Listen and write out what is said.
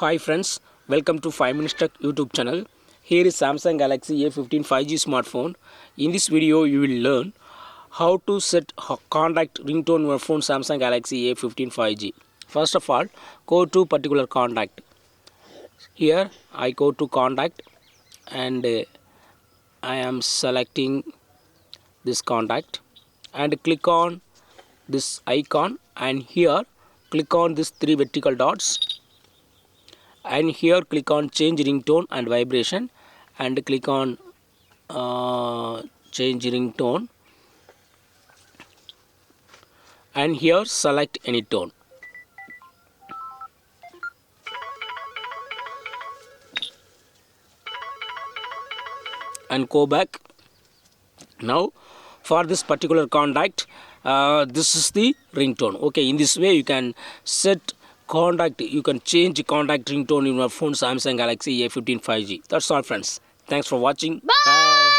Hi friends, welcome to 5 Minutes Tech YouTube channel. Here is Samsung Galaxy A15 5G smartphone. In this video, you will learn how to set contact ringtone on your phone Samsung Galaxy A15 5G. First of all, go to particular contact. Here I go to contact and I am selecting this contact and click on this icon, and here click on this three vertical dots, and here click on change ringtone and vibration and click on change ringtone, and here select any tone and go back. Now for this particular contact, this is the ringtone. Okay, in this way you can set contact, you can change contact ringtone in your phone Samsung Galaxy A15 5G. That's all friends. Thanks for watching. Bye.